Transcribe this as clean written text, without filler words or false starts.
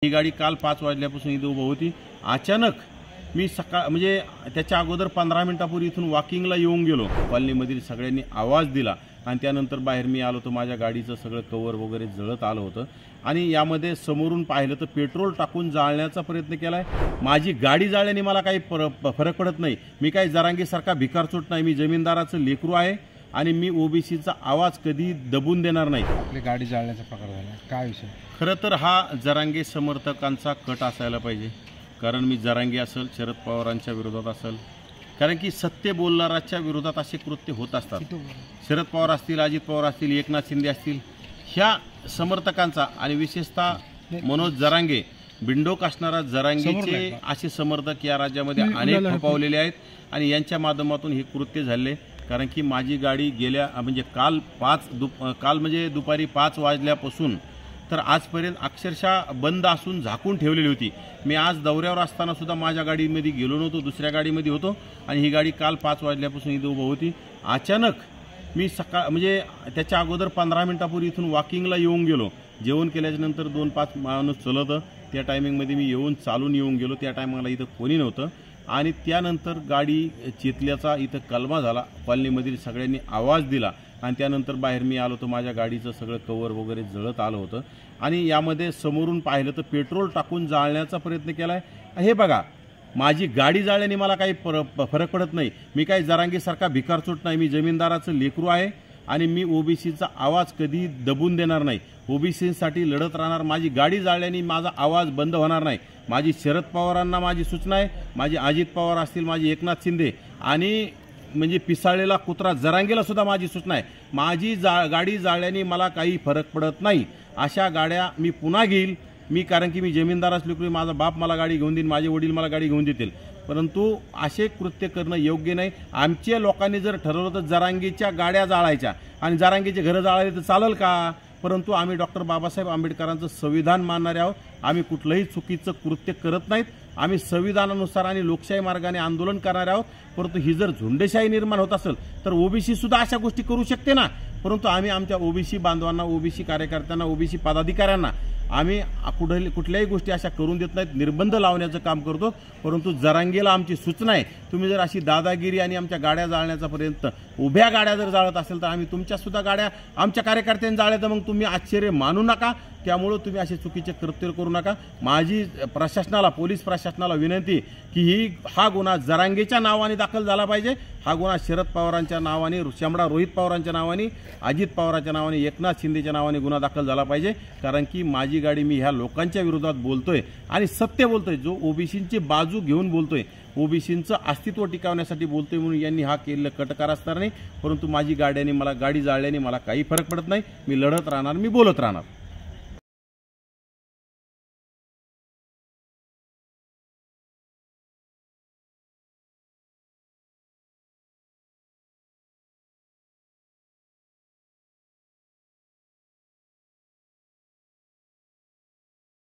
ही गाडी काल 5 वाजल्यापासून इथे उभी होती। अचानक मी म्हणजे त्याच्या अगोदर 15 मिनिटापूर्वी इथून वॉकिंगला येऊन गेलो। कॉलनीमधील सगळ्यांनी आवाज दिला आणि त्यानंतर बाहेर मी आलो तर माझ्या गाडीचं सगळं कव्हर वगैरे जळत आलं होतं आणि यामध्ये समोरून पाहिलं तर पेट्रोल टाकून जाळण्याचा प्रयत्न केलाय। माझी गाडी जाळल्याने मला काही फरक पडत नाही। मी काही जरांगीसारखा भिकारचोट नाही। मी जमीनदाराचं लेकरू आहे आणि मी ओबीसीचा आवाज कधी दबून देणार नाही। आपली गाडी जाळण्याचा प्रकार झाला काय विषय? खरं तर हा जरांगे समर्थकांचा कट असायला पाहिजे, कारण मी जरांगे असेल, शरद पवारांच्या विरोधात असेल, कारण की सत्य बोलणाऱ्याच्या विरोधात असे कृत्य होत असतात। शरद पवार असतील, अजित पवार असतील, एकनाथ शिंदे असतील, ह्या समर्थकांचा आणि विशेषतः मनोज जरांगे बिंडोक असणारा जरांगेचे असे समर्थक या राज्यामध्ये अनेक खपावलेले आहेत आणि यांच्या माध्यमातून हे कृत्य झाले। कारण की माझी गाडी गेल्या म्हणजे काल म्हणजे दुपारी 5 वाजल्यापासून तर आजपर्यंत अक्षरशः बंद असून झाकून ठेवलेली होती। मी आज दौऱ्यावर असताना सुद्धा माझ्या गाडीमध्ये गेलो नव्हतो, दुसऱ्या गाडीमध्ये होतो आणि ही गाडी काल 5 वाजल्यापासून इथे उभी होती। अचानक मी म्हणजे त्याच्या अगोदर 15 मिनिटापूर्वी इथून वॉकिंगला येऊन गेलो। जेवण केल्याच्यानंतर 2-5 माणूस चलत त्या टायमिंगमध्ये मी चालून येऊन गेलो। त्या टायमिंगला इथं कोणी नव्हतं आणि त्यानंतर गाडी चितल्याचा इथं कलमा झाला। कॉलनीमधील सगळ्यांनी आवाज दिला आणि त्यानंतर बाहेर मी आलो तर माझ्या गाडीचं सगळं कव्हर वगैरे जळत आलं होतं आणि यामध्ये समोरून पाहिलं तर पेट्रोल टाकून जाळण्याचा प्रयत्न केलाय। हे बघा, माझी गाडी जाळल्याने मला काही फरक पडत नाही। मी काही जरांगीसारखा भिकारचोट नाही। मी जमीनदाराचं लेकरू आहे आणि मी ओबीसीचा आवाज कधी दबून देणार नाही। ओबीसीसाठी लढत राहणार। माझी गाडी जाळल्याने माझा आवाज बंद होणार नाही। माझी शरद पवारांना माझी सूचना आहे, माझी अजित पवार असतील, माझी एकनाथ शिंदे आणि म्हणजे पिसाळलेला कुत्रा जरांगेला सुद्धा माझी सूचना आहे। माझी गाडी जाळल्याने मला काही फरक पडत नाही। अशा गाड्या मी पुन्हा घेईल कारण की मी जमीनदाराच लेकरू। माझा बाप मला गाडी घेऊन देईल, माझे वडील मला गाडी घेऊन देतील, परंतु असे कृत्य करणं योग्य नाही। आमच्या लोकांनी जर ठरवलं तर जरांगीच्या गाड्या जाळायच्या आणि जरांगीचे घरं जाळायला तर चालेल का? परंतु आम्ही डॉक्टर बाबासाहेब आंबेडकरांचं संविधान मानणारे आहोत। आम्ही कुठलंही चुकीचं कृत्य करत नाहीत। आम्ही संविधानानुसार आणि लोकशाही मार्गाने आंदोलन करणारे आहोत। परंतु ही जर झुंडशाही निर्माण होत असेल तर ओबीसी सुद्धा अशा गोष्टी करू शकते ना। परंतु आम्ही आमच्या ओबीसी बांधवांना, ओबीसी कार्यकर्त्यांना, ओबीसी पदाधिकाऱ्यांना आम्ही कुठल्याही गोष्टी अशा करून देत नाहीत, निर्बंध लावण्याचं काम करतो। परंतु जरांगेला आमची सूचना आहे, तुम्ही जर अशी दादागिरी आणि आमच्या गाड्या जाळण्याचा पर्यंत उभ्या गाड्या जर जाळत असेल तर आम्ही तुमच्या सुद्धा गाड्या आमच्या कार्यकर्त्यांनी जाळल्या तर मग तुम्ही आश्चर्य मानू नका। त्यामुळे तुम्ही असे चुकीचे कृत्य करू नका। माझी प्रशासनाला, पोलीस प्रशासनाला विनंती की हा गुन्हा जरांगेच्या नावाने दाखल झाला पाहिजे। हा गुन्हा शरद पवारांच्या नावाने, शामळा रोहित पवारांच्या नावाने, अजित पवारांच्या नावाने, एकनाथ शिंदेच्या नावाने गुन्हा दाखल झाला पाहिजे। कारण की माझी गाडी, मी ह्या लोकांच्या विरोधात बोलतोय आणि सत्य बोलतोय, जो ओबीसींची बाजू घेऊन बोलतोय, ओबीसींचं अस्तित्व टिकवण्यासाठी बोलतोय म्हणून यांनी हा केलेला कटकार असणार नाही। परंतु माझी गाडी जाळल्याने मला काही फरक पडत नाही। मी लढत राहणार, मी बोलत राहणार।